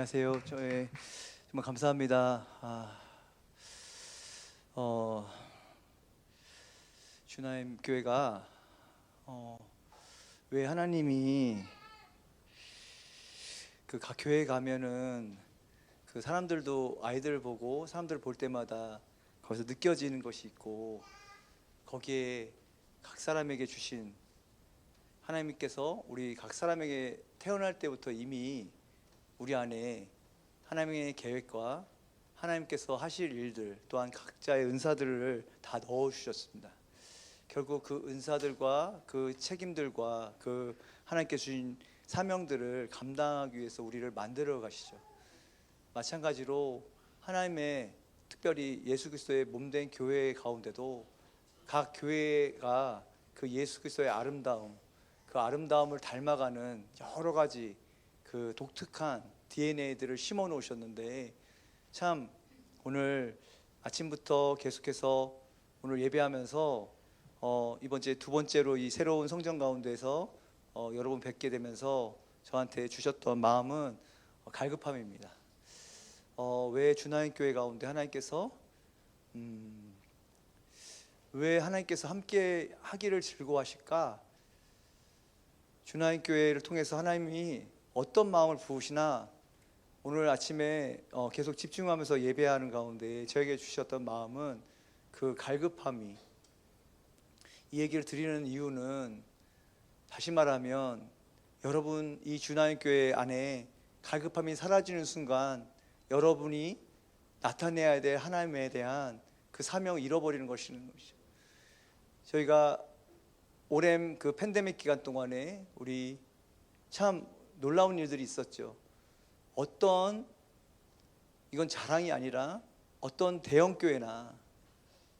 안녕하세요. 정말 감사합니다. 주나임 교회가 왜 하나님이 그 각 교회에 가면은 그 사람들도 아이들 보고 사람들 볼 때마다 거기서 느껴지는 것이 있고, 거기에 각 사람에게 주신 하나님께서 우리 각 사람에게 태어날 때부터 이미 우리 안에 하나님의 계획과 하나님께서 하실 일들, 또한 각자의 은사들을 다 넣어주셨습니다. 결국 그 은사들과 그 책임들과 그 하나님께 주신 사명들을 감당하기 위해서 우리를 만들어 가시죠. 마찬가지로 하나님의, 특별히 예수 그리스도의 몸된 교회 가운데도 각 교회가 그 예수 그리스도의 아름다움, 그 아름다움을 닮아가는 여러 가지 그 독특한 DNA들을 심어 놓으셨는데, 참 오늘 아침부터 계속해서 오늘 예배하면서 이번 주에 두 번째로 이 새로운 성전 가운데서 여러분 뵙게 되면서 저한테 주셨던 마음은 갈급함입니다. 왜 주나인 교회 가운데 하나님께서 왜 하나님께서 함께 하기를 즐거워하실까? 주나인 교회를 통해서 하나님이 어떤 마음을 부으시나, 오늘 아침에 계속 집중하면서 예배하는 가운데 저에게 주셨던 마음은 그 갈급함이, 이 얘기를 드리는 이유는 다시 말하면 여러분 이 주나인 교회 안에 갈급함이 사라지는 순간 여러분이 나타내야 될 하나님에 대한 그 사명을 잃어버리는 것이는 것이죠. 저희가 오랜 그 팬데믹 기간 동안에 우리 참 놀라운 일들이 있었죠. 이건 자랑이 아니라 어떤 대형 교회나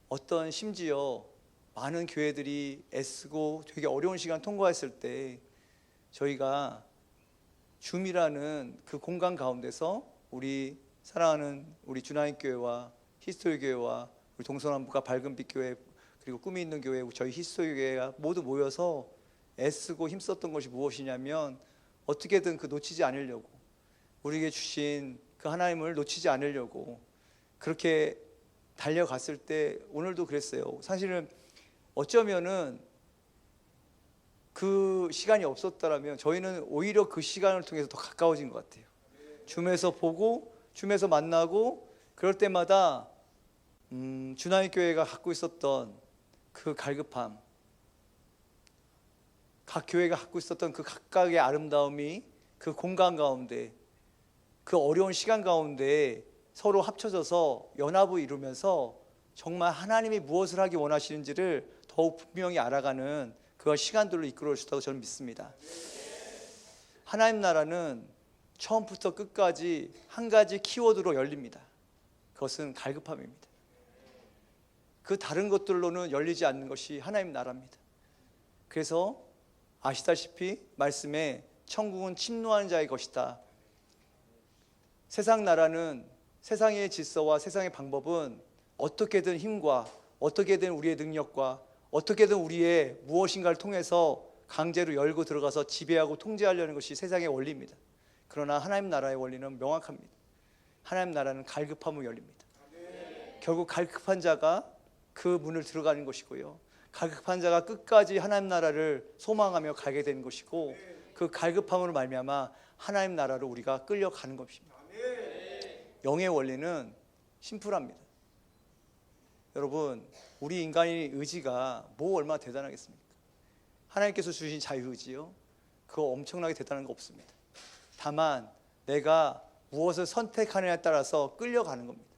어떤 심지어 많은 교회들이 애쓰고 되게 어려운 시간 통과했을 때 저희가 줌이라는 그 공간 가운데서 우리 사랑하는 우리 주나인 교회와 히스토리 교회와 우리 동서남북과 밝은빛 교회, 그리고 꿈이 있는 교회, 저희 히스토리 교회가 모두 모여서 애쓰고 힘썼던 것이 무엇이냐면, 어떻게든 그 놓치지 않으려고, 우리에게 주신 그 하나님을 놓치지 않으려고 그렇게 달려갔을 때, 오늘도 그랬어요. 사실은 어쩌면은 그 시간이 없었더라면 저희는 오히려 그 시간을 통해서 더 가까워진 것 같아요. 줌에서 보고 줌에서 만나고, 그럴 때마다 주나인 교회가 갖고 있었던 그 갈급함, 각 교회가 갖고 있었던 그 각각의 아름다움이 그 공간 가운데, 그 어려운 시간 가운데 서로 합쳐져서 연합을 이루면서 정말 하나님이 무엇을 하기 원하시는지를 더욱 분명히 알아가는 그 시간들로 이끌어 주셨다고 저는 믿습니다. 하나님 나라는 처음부터 끝까지 한 가지 키워드로 열립니다. 그것은 갈급함입니다. 그 다른 것들로는 열리지 않는 것이 하나님 나라입니다. 그래서 아시다시피 말씀에 천국은 침노하는 자의 것이다. 세상 나라는, 세상의 질서와 세상의 방법은 어떻게든 힘과 어떻게든 우리의 능력과 어떻게든 우리의 무엇인가를 통해서 강제로 열고 들어가서 지배하고 통제하려는 것이 세상의 원리입니다. 그러나 하나님 나라의 원리는 명확합니다. 하나님 나라는 갈급함으로 열립니다. 결국 갈급한 자가 그 문을 들어가는 것이고요, 갈급한 자가 끝까지 하나님 나라를 소망하며 가게 되는 것이고, 그 갈급함으로 말미암아 하나님 나라로 우리가 끌려가는 것입니다. 영의 원리는 심플합니다. 여러분, 우리 인간의 의지가 얼마나 대단하겠습니까? 하나님께서 주신 자유의지요, 그거 엄청나게 대단한 거 없습니다. 다만 내가 무엇을 선택하느냐에 따라서 끌려가는 겁니다.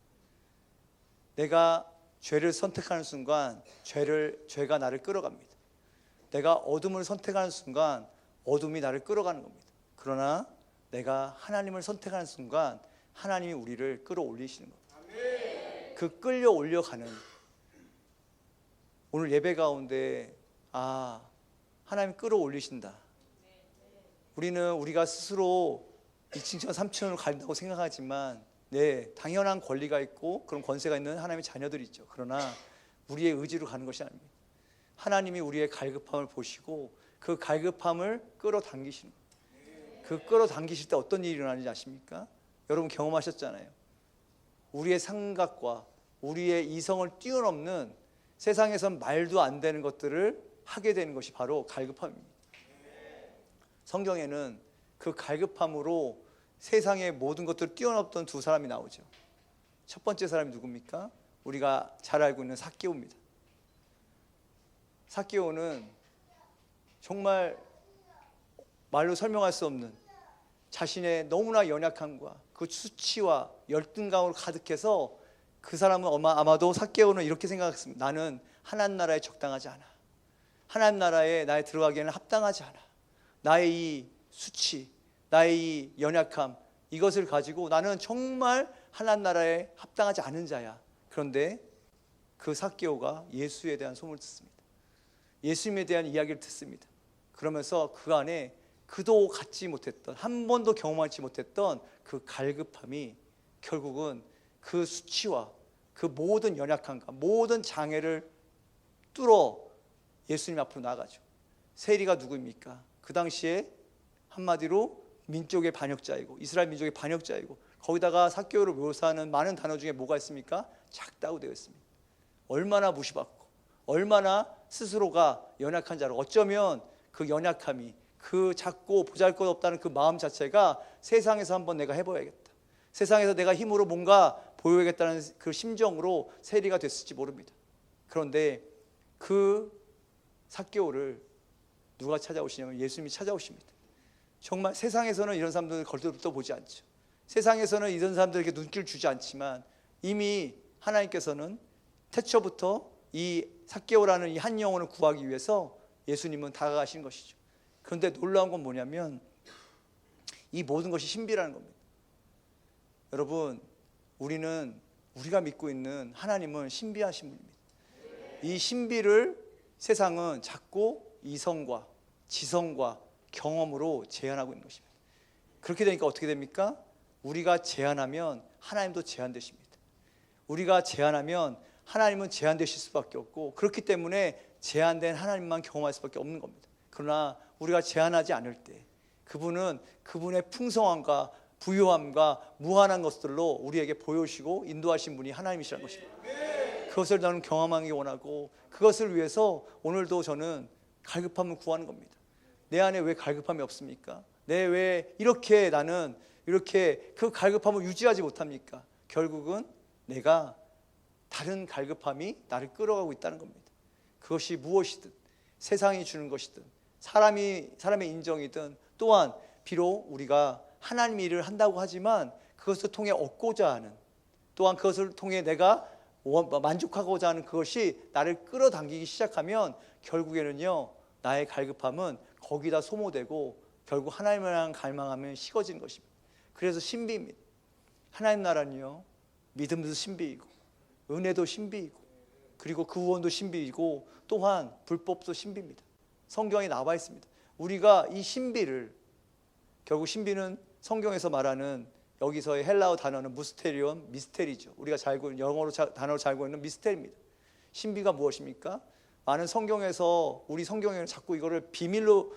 내가 죄를 선택하는 순간 죄가 나를 끌어갑니다. 내가 어둠을 선택하는 순간 어둠이 나를 끌어가는 겁니다. 그러나 내가 하나님을 선택하는 순간 하나님이 우리를 끌어올리시는 겁니다. 그 끌려올려가는, 오늘 예배 가운데 하나님 끌어올리신다. 우리가 스스로 2층 3층으로 간다고 생각하지만 당연한 권리가 있고 그런 권세가 있는 하나님의 자녀들이 있죠. 그러나 우리의 의지로 가는 것이 아닙니다. 하나님이 우리의 갈급함을 보시고 그 갈급함을 끌어당기시는 거예요. 그 끌어당기실 때 어떤 일이 일어나는지 아십니까? 여러분 경험하셨잖아요. 우리의 생각과 우리의 이성을 뛰어넘는 세상에선 말도 안 되는 것들을 하게 되는 것이 바로 갈급함입니다. 성경에는 그 갈급함으로 세상의 모든 것들을 뛰어넘던 두 사람이 나오죠. 첫 번째 사람이 누굽니까? 우리가 잘 알고 있는 삭개오입니다. 삭개오는 정말 말로 설명할 수 없는 자신의 너무나 연약함과 그 수치와 열등감으로 가득해서 그 사람은 아마도 삭개오는 이렇게 생각했습니다. 나는 하나님 나라에 적당하지 않아. 하나님 나라에 나에 들어가기에는 합당하지 않아. 나의 이 수치, 나의 이 연약함, 이것을 가지고 나는 정말 하나님 나라에 합당하지 않은 자야. 그런데 그 삭개오가 예수에 대한 소문을 듣습니다. 예수님에 대한 이야기를 듣습니다. 그러면서 그 안에 그도 갖지 못했던, 한 번도 경험하지 못했던 그 갈급함이 결국은 그 수치와 그 모든 연약함과 모든 장애를 뚫어 예수님 앞으로 나아가죠. 세리가 누구입니까? 그 당시에 한마디로 민족의 반역자이고 이스라엘 민족의 반역자이고, 거기다가 삭개오를 묘사하는 많은 단어 중에 뭐가 있습니까? 작다고 되어 있습니다. 얼마나 무시받고 얼마나 스스로가 연약한 자로, 어쩌면 그 연약함이, 그 작고 보잘것없다는 그 마음 자체가 세상에서 한번 내가 해봐야겠다, 세상에서 내가 힘으로 뭔가 보여야겠다는 그 심정으로 세리가 됐을지 모릅니다. 그런데 그 삭개오를 누가 찾아오시냐면 예수님이 찾아오십니다. 정말 세상에서는 이런 사람들을 걸들도 보지 않죠. 세상에서는 이런 사람들에게 눈길을 주지 않지만 이미 하나님께서는 태초부터 이 삭개오라는 이 한 영혼을 구하기 위해서 예수님은 다가가신 것이죠. 그런데 놀라운 건 뭐냐면 이 모든 것이 신비라는 겁니다. 여러분, 우리가 믿고 있는 하나님은 신비하신 분입니다. 이 신비를 세상은 자꾸 이성과 지성과 경험으로 제한하고 있는 것입니다. 그렇게 되니까 어떻게 됩니까? 우리가 제한하면 하나님도 제한되십니다. 우리가 제한하면 하나님은 제한되실 수밖에 없고, 그렇기 때문에 제한된 하나님만 경험할 수밖에 없는 겁니다. 그러나 우리가 제한하지 않을 때 그분은 그분의 풍성함과 부요함과 무한한 것들로 우리에게 보여주시고 인도하신 분이 하나님이시라는 것입니다. 그것을 나는 경험하기 원하고, 그것을 위해서 오늘도 저는 갈급함을 구하는 겁니다. 내 안에 왜 갈급함이 없습니까? 왜 이렇게 나는 이렇게 그 갈급함을 유지하지 못합니까? 결국은 내가 다른 갈급함이 나를 끌어가고 있다는 겁니다. 그것이 무엇이든, 세상이 주는 것이든, 사람의 인정이든, 또한 비록 우리가 하나님 일을 한다고 하지만 그것을 통해 얻고자 하는, 또한 그것을 통해 내가 만족하고자 하는 그것이 나를 끌어당기기 시작하면 결국에는요, 나의 갈급함은 거기다 소모되고 결국 하나님을 향한 갈망하면 식어지는 것입니다. 그래서 신비입니다. 하나님 나라는요, 믿음도 신비이고 은혜도 신비이고 그리고 구원도 신비이고 또한 불법도 신비입니다. 성경에 나와 있습니다. 우리가 이 신비를, 결국 신비는 성경에서 말하는, 여기서의 헬라어 단어는 무스테리온, 미스테리죠. 우리가 영어로 단어로 잘 알고 있는 미스테리입니다. 신비가 무엇입니까? 많은 성경에서, 우리 성경에는 자꾸 이거를 비밀로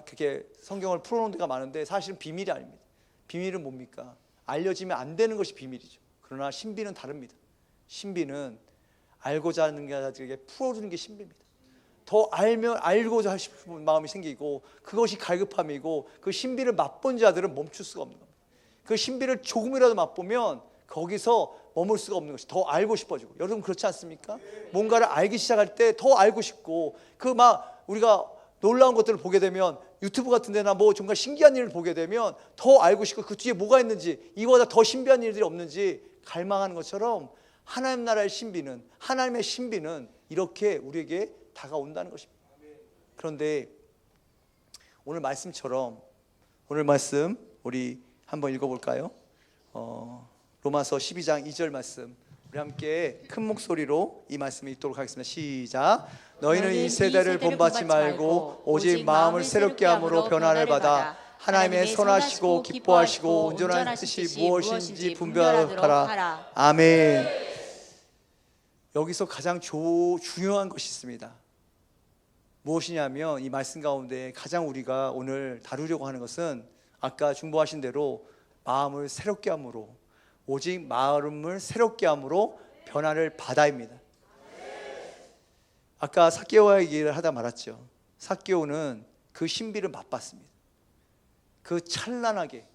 그렇게 성경을 풀어놓은 데가 많은데 사실은 비밀이 아닙니다. 비밀은 뭡니까? 알려지면 안 되는 것이 비밀이죠. 그러나 신비는 다릅니다. 신비는 알고자 하는 자들에게 풀어주는 게 신비입니다. 더 알고자 싶은 마음이 생기고 그것이 갈급함이고, 그 신비를 맛본 자들은 멈출 수가 없는 겁니다. 그 신비를 조금이라도 맛보면 거기서 머물 수가 없는 것이, 더 알고 싶어지고. 여러분 그렇지 않습니까? 뭔가를 알기 시작할 때 더 알고 싶고, 우리가 놀라운 것들을 보게 되면 유튜브 같은 데나 정말 신기한 일을 보게 되면 더 알고 싶고, 그 뒤에 뭐가 있는지, 이거보다 더 신비한 일들이 없는지 갈망하는 것처럼 하나님 나라의 신비는, 하나님의 신비는 이렇게 우리에게 다가온다는 것입니다. 그런데 오늘 말씀처럼, 오늘 말씀 우리 한번 읽어볼까요? 로마서 12장 2절 말씀, 우리 함께 큰 목소리로 이 말씀을 읽도록 하겠습니다. 시작. 너희는 이 세대를 본받지 말고 오직 마음을 새롭게 함으로 변화를 받아 하나님의 선하시고 기뻐하시고 온전한 뜻이 무엇인지 분별하도록 하라. 아멘. 여기서 가장 중요한 것이 있습니다. 무엇이냐면 이 말씀 가운데 가장 우리가 오늘 다루려고 하는 것은 아까 중보하신 대로 마음을 새롭게 함으로, 오직 마음을 새롭게 함으로 변화를 받아입니다. 아까 삭개오와 얘기를 하다 말았죠. 삭개오는 그 신비를 맛봤습니다. 그 찬란하게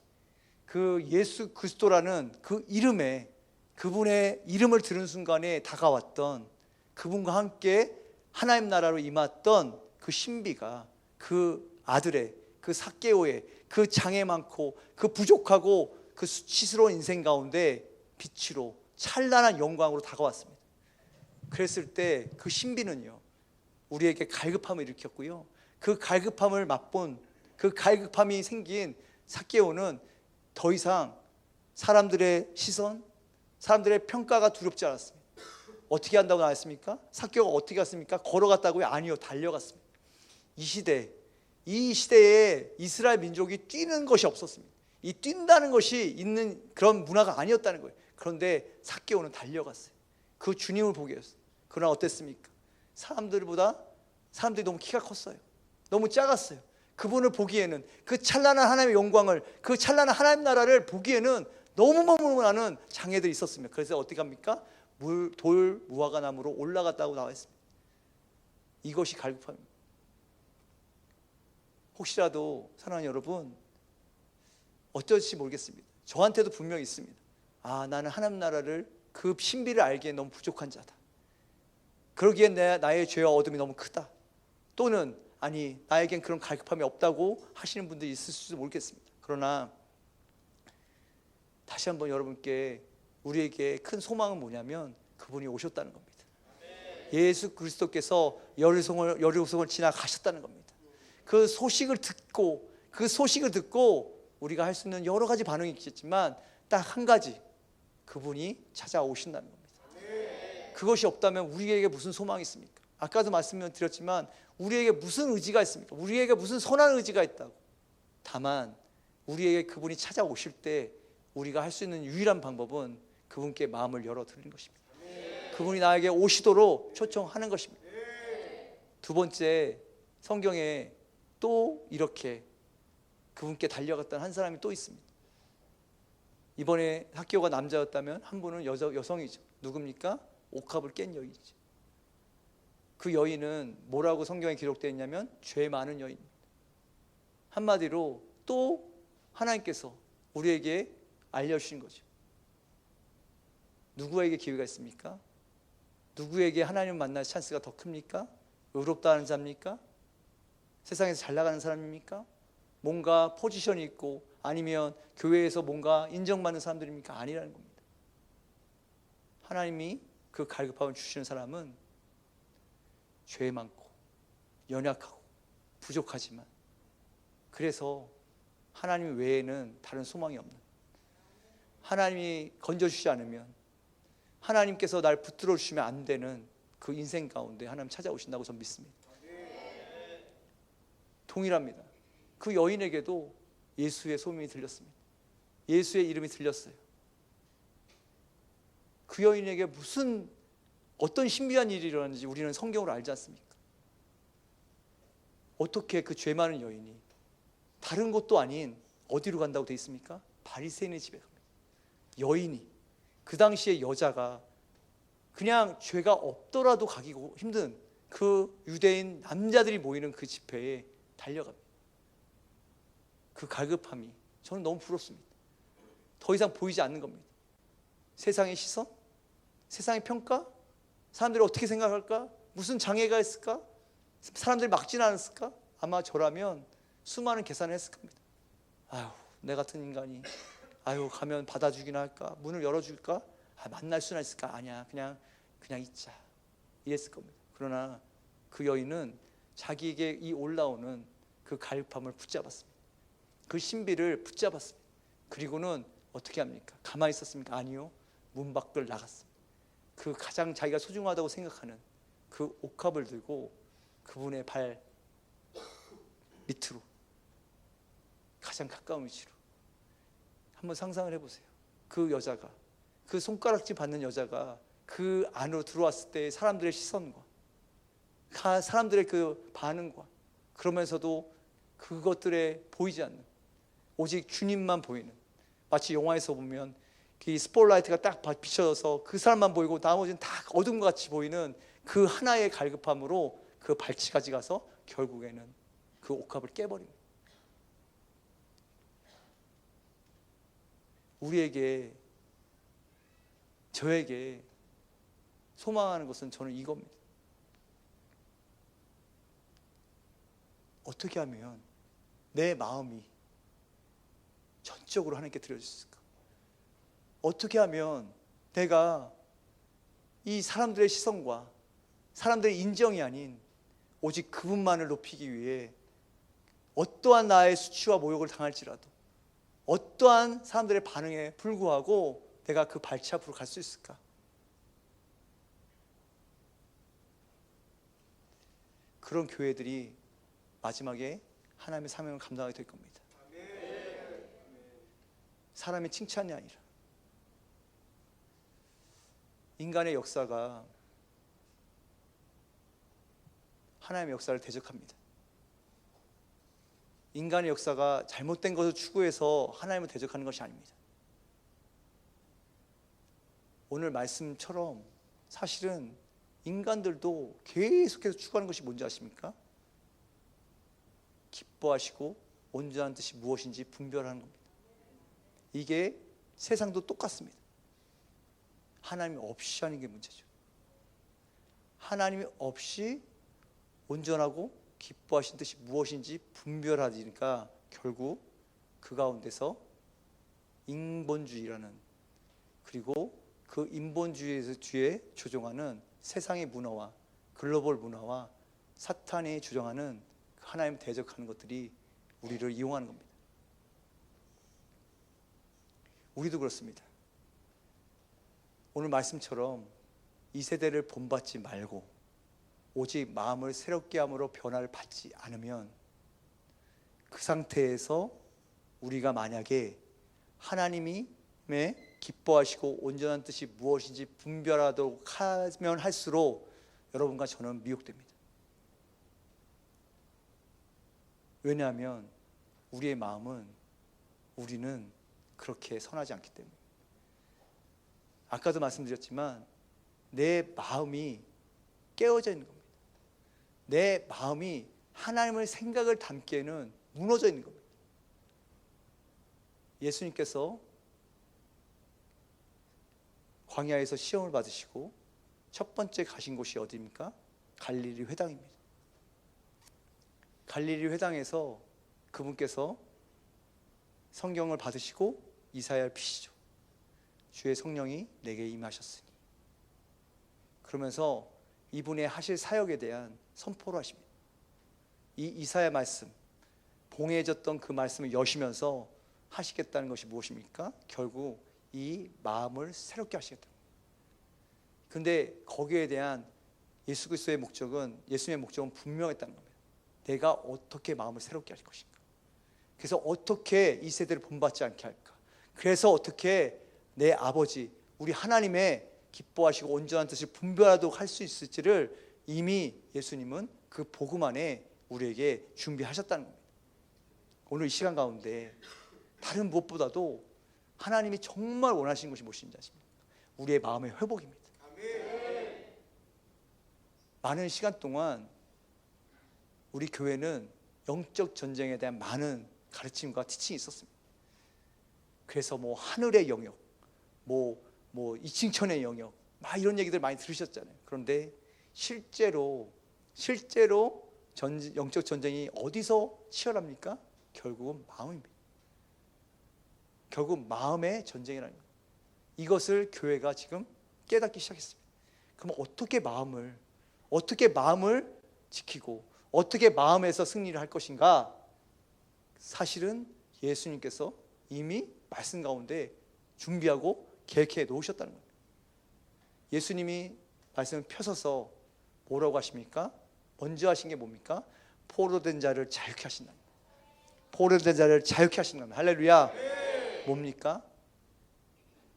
그 예수 그리스도라는 그 이름에, 그분의 이름을 들은 순간에 다가왔던, 그분과 함께 하나님 나라로 임했던 그 신비가 그 아들의, 그 삭개오의 그 장애 많고 그 부족하고 그 수치스러운 인생 가운데 빛으로 찬란한 영광으로 다가왔습니다. 그랬을 때 그 신비는요, 우리에게 갈급함을 일으켰고요, 그 갈급함을 맛본, 그 갈급함이 생긴 삭개오는 더 이상 사람들의 시선, 사람들의 평가가 두렵지 않았습니다. 어떻게 한다고 나왔습니까? 삭개오가 어떻게 갔습니까? 걸어갔다고요? 아니요, 달려갔습니다. 이 시대에 이스라엘 민족이 뛰는 것이 없었습니다. 이 뛴다는 것이 있는 그런 문화가 아니었다는 거예요. 그런데 삭개오는 달려갔어요. 그 주님을 보기 위해서. 그러나 어땠습니까? 사람들이 너무 키가 컸어요. 너무 작았어요. 그분을 보기에는, 그 찬란한 하나님의 영광을, 그 찬란한 하나님 나라를 보기에는 너무너무 많은 장애들이 있었습니다. 그래서 어떻게 합니까? 돌 무화과 나무로 올라갔다고 나와 있습니다. 이것이 갈급함입니다. 혹시라도 사랑하는 여러분, 어떨지 모르겠습니다. 저한테도 분명히 있습니다. 나는 하나님 나라를, 그 신비를 알기에 너무 부족한 자다. 그러기엔 나의 죄와 어둠이 너무 크다. 또는 아니, 나에겐 그런 갈급함이 없다고 하시는 분들이 있을 수도 모르겠습니다. 그러나 다시 한번 여러분께, 우리에게 큰 소망은 뭐냐면 그분이 오셨다는 겁니다. 예수 그리스도께서 여리고성을 지나가셨다는 겁니다. 그 소식을 듣고 우리가 할 수 있는 여러 가지 반응이 있겠지만 딱 한 가지, 그분이 찾아오신다는 겁니다. 그것이 없다면 우리에게 무슨 소망이 있습니까? 아까도 말씀드렸지만 우리에게 무슨 의지가 있습니까? 우리에게 무슨 선한 의지가 있다고. 다만 우리에게 그분이 찾아오실 때 우리가 할 수 있는 유일한 방법은 그분께 마음을 열어드리는 것입니다. 그분이 나에게 오시도록 초청하는 것입니다. 두 번째, 성경에 또 이렇게 그분께 달려갔던 한 사람이 또 있습니다. 이번에 삭개오가 남자였다면 한 분은 여성이죠. 누굽니까? 옥합을 깬 여인이죠. 그 여인은 뭐라고 성경에 기록되어 있냐면 죄 많은 여인입니다. 한마디로 또 하나님께서 우리에게 알려주신 거죠. 누구에게 기회가 있습니까? 누구에게 하나님을 만날 찬스가 더 큽니까? 의롭다 하는 자입니까? 세상에서 잘 나가는 사람입니까? 뭔가 포지션이 있고 아니면 교회에서 뭔가 인정받는 사람들입니까? 아니라는 겁니다. 하나님이 그 갈급함을 주시는 사람은 죄 많고 연약하고 부족하지만, 그래서 하나님 외에는 다른 소망이 없는, 하나님이 건져주지 않으면, 하나님께서 날 붙들어 주시면 안 되는 그 인생 가운데 하나님 찾아오신다고 저는 믿습니다. 동일합니다. 그 여인에게도 예수의 소문이 들렸습니다. 예수의 이름이 들렸어요. 그 여인에게 어떤 신비한 일이 일어났는지 우리는 성경으로 알지 않습니까? 어떻게 그 죄 많은 여인이 다른 곳도 아닌 어디로 간다고 되어 있습니까? 바리새인의 집에 갑니다. 여인이, 그 당시에 여자가 그냥 죄가 없더라도 가기 힘든 그 유대인 남자들이 모이는 그 집회에 달려갑니다. 그 갈급함이 저는 너무 부럽습니다. 더 이상 보이지 않는 겁니다. 세상의 시선, 세상의 평가, 사람들이 어떻게 생각할까? 무슨 장애가 있을까? 사람들이 막지는 않았을까? 아마 저라면 수많은 계산을 했을 겁니다. 내 같은 인간이 가면 받아주기나 할까? 문을 열어줄까? 만날 수나 있을까? 아니야, 그냥 있자, 이랬을 겁니다. 그러나 그 여인은 자기에게 이 올라오는 그 갈급함을 붙잡았습니다. 그 신비를 붙잡았습니다. 그리고는 어떻게 합니까? 가만히 있었습니까? 아니요, 문 밖을 나갔습니다. 그 가장 자기가 소중하다고 생각하는 그 옥합을 들고 그분의 발 밑으로, 가장 가까운 위치로, 한번 상상을 해보세요. 그 여자가, 그 손가락질 받는 여자가 그 안으로 들어왔을 때 사람들의 시선과 사람들의 그 반응과, 그러면서도 그것들에 보이지 않는 오직 주님만 보이는, 마치 영화에서 보면 그 스포트라이트가 딱 비춰져서 그 사람만 보이고 나머지는 다 어둠 같이 보이는 그 하나의 갈급함으로 그 발치까지 가서 결국에는 그 옥합을 깨버립니다. 우리에게, 저에게 소망하는 것은 저는 이겁니다. 어떻게 하면 내 마음이 전적으로 하나님께 드려질 수 있을까? 어떻게 하면 내가 이 사람들의 시선과 사람들의 인정이 아닌 오직 그분만을 높이기 위해 어떠한 나의 수치와 모욕을 당할지라도 어떠한 사람들의 반응에 불구하고 내가 그 발치 앞으로 갈 수 있을까? 그런 교회들이 마지막에 하나님의 사명을 감당하게 될 겁니다. 사람의 칭찬이 아니라 인간의 역사가 하나님의 역사를 대적합니다. 인간의 역사가 잘못된 것을 추구해서 하나님을 대적하는 것이 아닙니다. 오늘 말씀처럼 사실은 인간들도 계속해서 추구하는 것이 뭔지 아십니까? 기뻐하시고 온전한 뜻이 무엇인지 분별하는 겁니다. 이게 세상도 똑같습니다. 하나님 없이 하는 게 문제죠. 하나님이 없이 온전하고 기뻐하신 뜻이 무엇인지 분별하니까 결국 그 가운데서 인본주의라는, 그리고 그 인본주의에 조종하는 세상의 문화와 글로벌 문화와 사탄이 조종하는 하나님을 대적하는 것들이 우리를 이용하는 겁니다. 우리도 그렇습니다. 오늘 말씀처럼 이 세대를 본받지 말고 오직 마음을 새롭게 함으로 변화를 받지 않으면, 그 상태에서 우리가 만약에 하나님의 기뻐하시고 온전한 뜻이 무엇인지 분별하도록 하면 할수록 여러분과 저는 미혹됩니다. 왜냐하면 우리의 마음은, 우리는 그렇게 선하지 않기 때문에. 아까도 말씀드렸지만 내 마음이 깨어져 있는 겁니다. 내 마음이 하나님의 생각을 담기에는 무너져 있는 겁니다. 예수님께서 광야에서 시험을 받으시고 첫 번째 가신 곳이 어디입니까? 갈릴리 회당입니다. 갈릴리 회당에서 그분께서 성경을 받으시고 이사야를 피시죠. 주의 성령이 내게 임하셨으니. 그러면서 이분의 하실 사역에 대한 선포를 하십니다. 이 이사야 말씀, 봉해졌던 그 말씀을 여시면서 하시겠다는 것이 무엇입니까? 결국 이 마음을 새롭게 하시겠다. 근데 거기에 대한 예수 그리스도의 목적은, 예수님의 목적은 분명했다는 겁니다. 내가 어떻게 마음을 새롭게 할 것인가? 그래서 어떻게 이 세대를 본받지 않게 할까? 그래서 어떻게 내 아버지, 우리 하나님의 기뻐하시고 온전한 뜻을 분별하도록 할 수 있을지를 이미 예수님은 그 복음 안에 우리에게 준비하셨다는 겁니다. 오늘 이 시간 가운데 다른 무엇보다도 하나님이 정말 원하시는 것이 무엇인지 아십니까? 우리의 마음의 회복입니다. 많은 시간 동안 우리 교회는 영적 전쟁에 대한 많은 가르침과 티칭이 있었습니다. 그래서 뭐 하늘의 영역, 뭐 이층천의 영역, 막 이런 얘기들 많이 들으셨잖아요. 그런데 실제로 영적 전쟁이 어디서 치열합니까? 결국은 마음입니다. 결국 마음의 전쟁이라는 거예요. 이것을 교회가 지금 깨닫기 시작했습니다. 그럼 어떻게 마음을 지키고 어떻게 마음에서 승리를 할 것인가? 사실은 예수님께서 이미 말씀 가운데 준비하고 계획해 놓으셨다는 거예요. 예수님이 말씀을 펴서서 뭐라고 하십니까? 먼저 하신 게 뭡니까? 포로된 자를 자유케 하신다. 포로된 자를 자유케 하신다. 할렐루야. 뭡니까?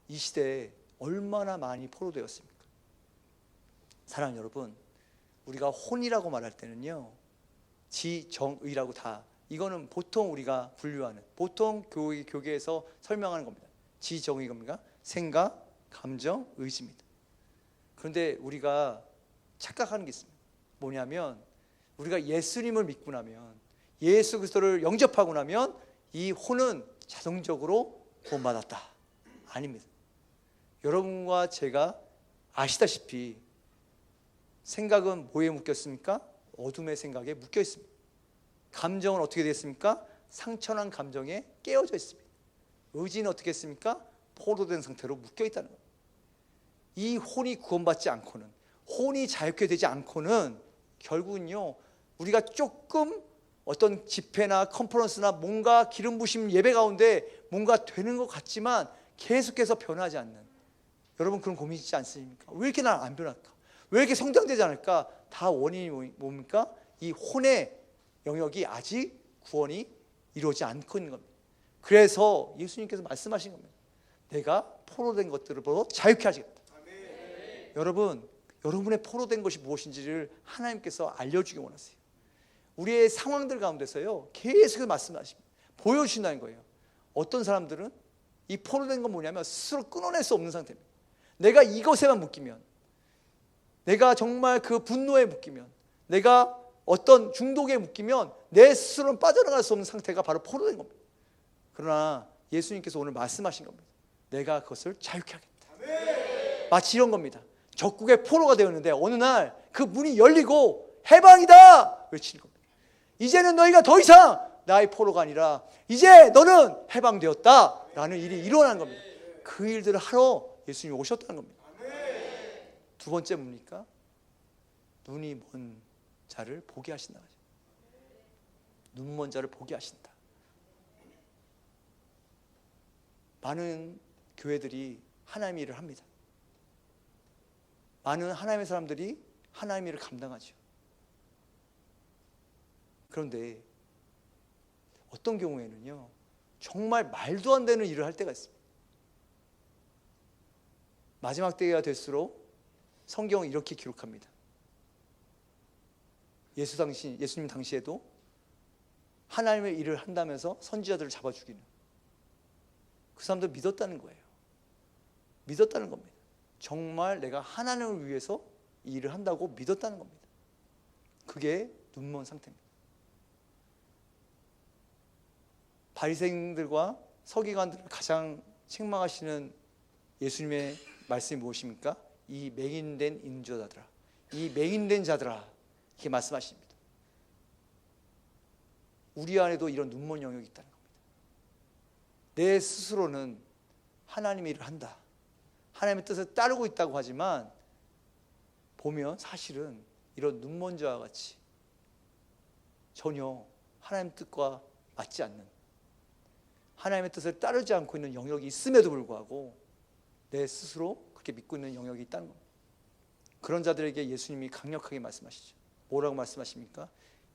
이 시대에 얼마나 많이 포로되었습니까? 사랑하는 여러분, 우리가 혼이라고 말할 때는요, 지정의라고 다 이거는 보통 우리가 분류하는, 보통 교계에서 설명하는 겁니다. 지정의 겁니다. 생각, 감정, 의지입니다. 그런데 우리가 착각하는 게 있습니다. 뭐냐면 우리가 예수님을 믿고 나면, 예수 그리스도를 영접하고 나면 이 혼은 자동적으로 구원받았다. 아닙니다. 여러분과 제가 아시다시피 생각은 뭐에 묶였습니까? 어둠의 생각에 묶여 있습니다. 감정은 어떻게 됐습니까? 상처난 감정에 깨어져 있습니다. 의지는 어떻게 했습니까? 포로된 상태로 묶여 있다는 겁니다. 이 혼이 구원받지 않고는, 혼이 자유케 되지 않고는 결국은요, 우리가 조금 어떤 집회나 컨퍼런스나 뭔가 기름 부심 예배 가운데 뭔가 되는 것 같지만 계속해서 변하지 않는, 여러분 그런 고민 있지 않습니까? 왜 이렇게 난 안 변할까? 왜 이렇게 성장되지 않을까? 다 원인이 뭡니까? 이 혼의 영역이 아직 구원이 이루어지지 않고 있는 겁니다. 그래서 예수님께서 말씀하신 겁니다. 내가 포로된 것들을 자유케 하시겠다. 아멘. 여러분, 여러분의 포로된 것이 무엇인지를 하나님께서 알려주기 원하세요. 우리의 상황들 가운데서요, 계속 말씀하십니다. 보여주신다는 거예요. 어떤 사람들은 이 포로된 건 뭐냐면 스스로 끊어낼 수 없는 상태입니다. 내가 이것에만 묶이면, 내가 정말 그 분노에 묶이면, 내가 어떤 중독에 묶이면 내 스스로는 빠져나갈 수 없는 상태가 바로 포로된 겁니다. 그러나 예수님께서 오늘 말씀하신 겁니다. 내가 그것을 자유케 하겠다. 마치 이런 겁니다. 적국의 포로가 되었는데 어느 날 그 문이 열리고 해방이다 외치는 겁니다. 이제는 너희가 더 이상 나의 포로가 아니라 이제 너는 해방되었다 라는 일이 일어난 겁니다. 그 일들을 하러 예수님이 오셨다는 겁니다. 두 번째 뭡니까? 눈이 먼 자를 보게 하신다. 눈 먼 자를 보게 하신다. 많은 교회들이 하나님의 일을 합니다. 많은 하나님의 사람들이 하나님의 일을 감당하죠. 그런데 어떤 경우에는요, 정말 말도 안 되는 일을 할 때가 있습니다. 마지막 때가 될수록 성경은 이렇게 기록합니다. 예수님 당시에도 하나님의 일을 한다면서 선지자들을 잡아 죽이는, 그 사람들 믿었다는 거예요. 믿었다는 겁니다. 정말 내가 하나님을 위해서 이 일을 한다고 믿었다는 겁니다. 그게 눈먼 상태입니다. 바리새인들과 서기관들을 가장 책망하시는 예수님의 말씀이 무엇입니까? 이 맹인된 인자들아, 이 맹인된 자들아, 이렇게 말씀하십니다. 우리 안에도 이런 눈먼 영역이 있다는 겁니다. 내 스스로는 하나님의 일을 한다, 하나님의 뜻을 따르고 있다고 하지만 보면 사실은 이런 눈먼 자와 같이 전혀 하나님의 뜻과 맞지 않는, 하나님의 뜻을 따르지 않고 있는 영역이 있음에도 불구하고 내 스스로 그렇게 믿고 있는 영역이 있다는 겁니다. 그런 자들에게 예수님이 강력하게 말씀하시죠. 뭐라고 말씀하십니까?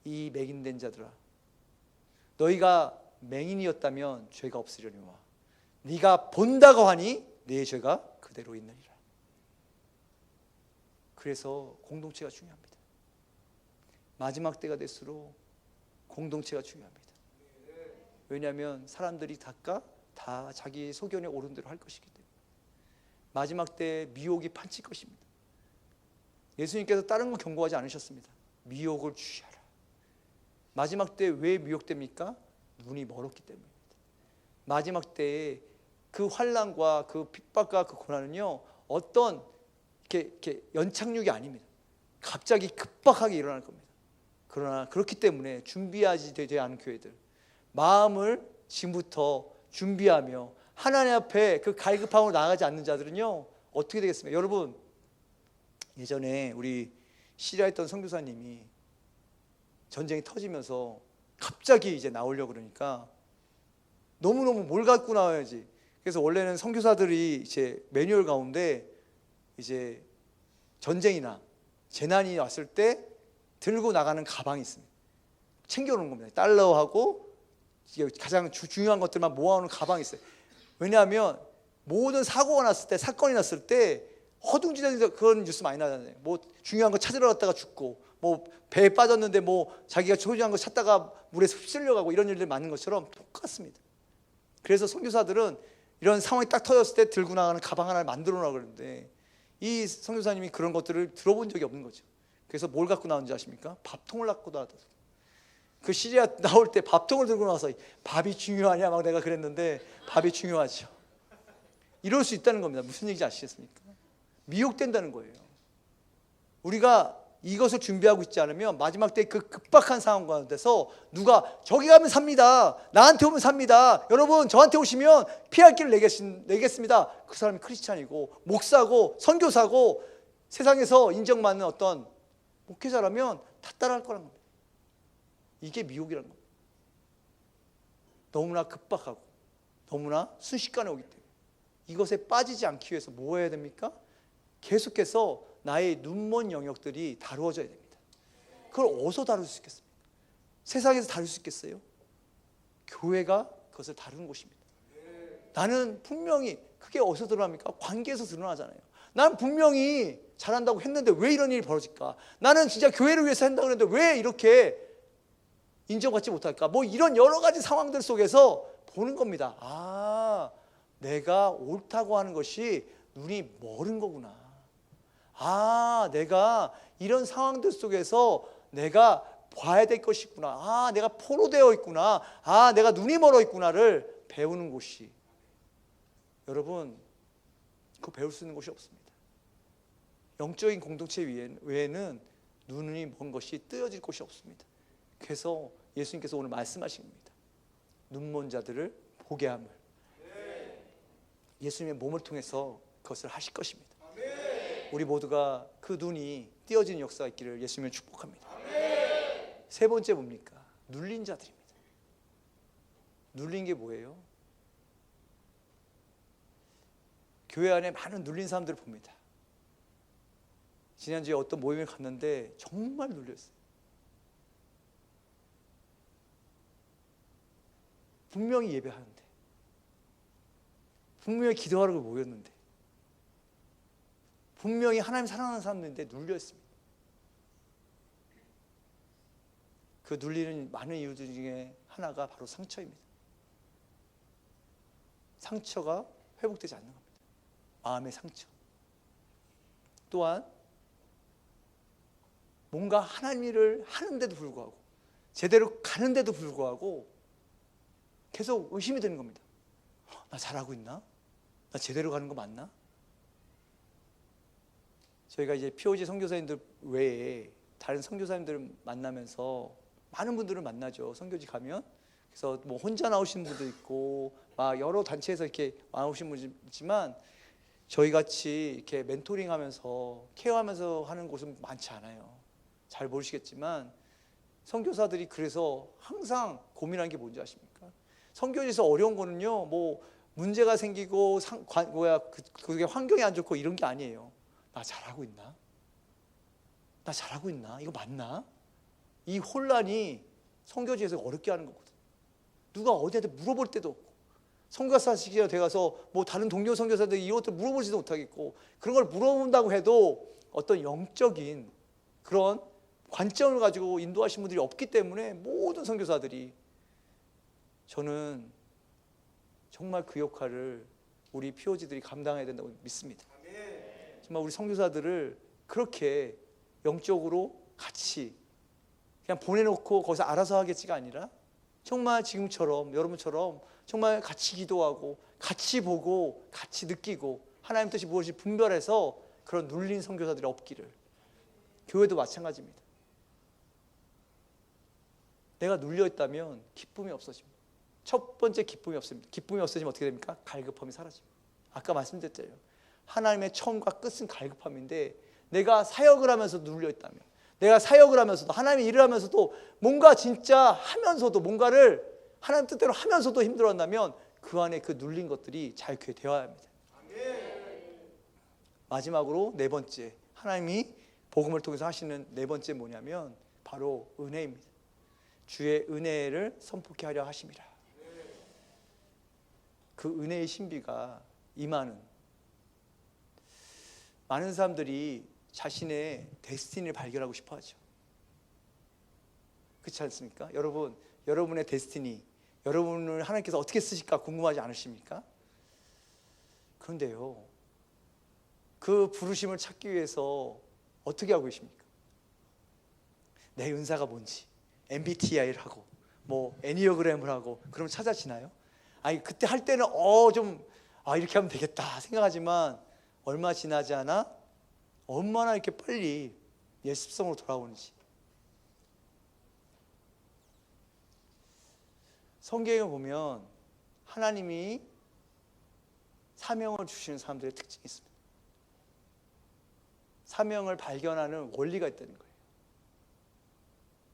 이 맹인된 자들아, 너희가 맹인이었다면 죄가 없으려니와 네가 본다고 하니 네 죄가 그대로 있느니라. 그래서 공동체가 중요합니다. 마지막 때가 될수록 공동체가 중요합니다. 왜냐하면 사람들이 다 자기 소견에 옳은 대로 할 것이기 때문에 마지막 때 미혹이 판칠 것입니다. 예수님께서 다른 거 경고하지 않으셨습니다. 미혹을 주의하라. 마지막 때 왜 미혹됩니까? 눈이 멀었기 때문입니다. 마지막 때에 그 환난과 그 핍박과 그 고난은요, 어떤 이렇게 연착륙이 아닙니다. 갑자기 급박하게 일어날 겁니다. 그러나 그렇기 때문에 준비하지 되지 않은 교회들, 마음을 지금부터 준비하며 하나님 앞에 그 갈급함으로 나아가지 않는 자들은요, 어떻게 되겠습니까? 여러분, 예전에 우리 시리아에 있던 선교사님이 전쟁이 터지면서 갑자기 이제 나오려고 그러니까 너무너무 뭘 갖고 나와야지. 그래서 원래는 선교사들이 이제 매뉴얼 가운데 이제 전쟁이나 재난이 왔을 때 들고 나가는 가방이 있습니다. 챙겨놓은 겁니다. 달러하고 가장 중요한 것들만 모아놓은 가방이 있어요. 왜냐하면 모든 사고가 났을 때, 사건이 났을 때 허둥지둥 그런 뉴스 많이 나잖아요. 뭐 중요한 거 찾으러 갔다가 죽고, 뭐 배에 빠졌는데 뭐 자기가 소중한 거 찾다가 물에 휩쓸려가고 이런 일들이 많은 것처럼 똑같습니다. 그래서 선교사들은 이런 상황이 딱 터졌을 때 들고 나가는 가방 하나를 만들어 놓으라고 그러는데, 이 선교사님이 그런 것들을 들어본 적이 없는 거죠. 그래서 뭘 갖고 나온지 아십니까? 밥통을 갖고 나왔다. 그 시리아 나올 때 밥통을 들고 나와서 밥이 중요하냐 막 내가 그랬는데, 밥이 중요하죠. 이럴 수 있다는 겁니다. 무슨 얘기인지 아시겠습니까? 미혹된다는 거예요. 우리가 이것을 준비하고 있지 않으면 마지막 때 그 급박한 상황 가운데서 누가 저기 가면 삽니다, 나한테 오면 삽니다, 여러분 저한테 오시면 피할 길을 내겠습니다, 그 사람이 크리스찬이고 목사고 선교사고 세상에서 인정받는 어떤 목회자라면 다 따라할 거라는 겁니다. 이게 미혹이라는 겁니다. 너무나 급박하고 너무나 순식간에 오기 때문에 이것에 빠지지 않기 위해서 뭐 해야 됩니까? 계속해서 나의 눈먼 영역들이 다루어져야 됩니다. 그걸 어디서 다룰 수 있겠습니까? 세상에서 다룰 수 있겠어요? 교회가 그것을 다루는 곳입니다. 나는 분명히, 그게 어디서 드러납니까? 관계에서 드러나잖아요. 난 분명히 잘한다고 했는데 왜 이런 일이 벌어질까? 나는 진짜 교회를 위해서 한다고 했는데 왜 이렇게 인정받지 못할까? 뭐 이런 여러 가지 상황들 속에서 보는 겁니다. 아, 내가 옳다고 하는 것이 눈이 멀은 거구나. 아, 내가 이런 상황들 속에서 내가 봐야 될 것이 있구나. 아, 내가 포로되어 있구나. 아, 내가 눈이 멀어 있구나를 배우는 곳이, 여러분, 그거 배울 수 있는 곳이 없습니다. 영적인 공동체 외에는 눈이 먼 것이 뜨여질 곳이 없습니다. 그래서 예수님께서 오늘 말씀하신 겁니다. 눈먼 자들을 보게 함을. 예수님의 몸을 통해서 그것을 하실 것입니다. 우리 모두가 그 눈이 띄어지는 역사가 있기를 예수님을 축복합니다. 세 번째 뭡니까? 눌린 자들입니다. 눌린 게 뭐예요? 교회 안에 많은 눌린 사람들을 봅니다. 지난주에 어떤 모임에 갔는데 정말 눌렸어요. 분명히 예배하는데, 분명히 기도하러 모였는데, 분명히 하나님 사랑하는 사람들인데 눌려 있습니다. 그 눌리는 많은 이유들 중에 하나가 바로 상처입니다. 상처가 회복되지 않는 겁니다. 마음의 상처. 또한 뭔가 하나님 일을 하는데도 불구하고, 제대로 가는데도 불구하고 계속 의심이 되는 겁니다. 나 잘하고 있나? 나 제대로 가는 거 맞나? 저희가 이제 POG 선교사님들 외에 다른 선교사님들을 만나면서 많은 분들을 만나죠. 선교지 가면. 그래서 뭐 혼자 나오시는 분도 있고 막 여러 단체에서 이렇게 나오신 분이 있지만, 저희 같이 이렇게 멘토링하면서 케어하면서 하는 곳은 많지 않아요. 잘 모르시겠지만 선교사들이 그래서 항상 고민하는 게 뭔지 아십니까? 선교지에서 어려운 거는요, 뭐 문제가 생기고 그게 환경이 안 좋고 이런 게 아니에요. 나 잘하고 있나? 나 잘하고 있나? 이거 맞나? 이 혼란이 선교지에서 어렵게 하는 거거든. 누가 어디한테 물어볼 때도 없고, 선교사 시기가 돼가서 뭐 다른 동료 선교사들이 이것도 물어보지도 못하겠고, 그런 걸 물어본다고 해도 어떤 영적인 그런 관점을 가지고 인도하신 분들이 없기 때문에 모든 선교사들이, 저는 정말 그 역할을 우리 POG들이 감당해야 된다고 믿습니다. 정말 우리 선교사들을 그렇게 영적으로 같이 그냥 보내놓고 거기서 알아서 하겠지가 아니라, 정말 지금처럼 여러분처럼 정말 같이 기도하고 같이 보고 같이 느끼고 하나님 뜻이 무엇인지 분별해서 그런 눌린 선교사들이 없기를. 교회도 마찬가지입니다. 내가 눌려있다면 기쁨이 없어집니다. 첫 번째 기쁨이 없습니다. 기쁨이 없어지면 어떻게 됩니까? 갈급함이 사라집니다. 아까 말씀드렸잖아요. 하나님의 처음과 끝은 갈급함인데, 내가 사역을 하면서 눌려있다면, 내가 사역을 하면서도 하나님의 일을 하면서도 뭔가 진짜 하면서도 뭔가를 하나님 뜻대로 하면서도 힘들었다면 그 안에 그 눌린 것들이 자유케 되어야 합니다. 마지막으로 네 번째, 하나님이 복음을 통해서 하시는 네 번째 뭐냐면 바로 은혜입니다. 주의 은혜를 선포케 하려 하심이라. 그 은혜의 신비가 임하는, 많은 사람들이 자신의 데스티니를 발견하고 싶어 하죠. 그렇지 않습니까? 여러분, 여러분의 데스티니, 여러분을 하나님께서 어떻게 쓰실까 궁금하지 않으십니까? 그런데요, 그 부르심을 찾기 위해서 어떻게 하고 계십니까? 내 은사가 뭔지 MBTI를 하고 뭐 애니어그램을 하고 그럼 찾아지나요? 아니, 그때 할 때는 이렇게 하면 되겠다 생각하지만 얼마 지나지 않아 얼마나 이렇게 빨리 옛 습성으로 돌아오는지. 성경에 보면 하나님이 사명을 주시는 사람들의 특징이 있습니다. 사명을 발견하는 원리가 있다는 거예요.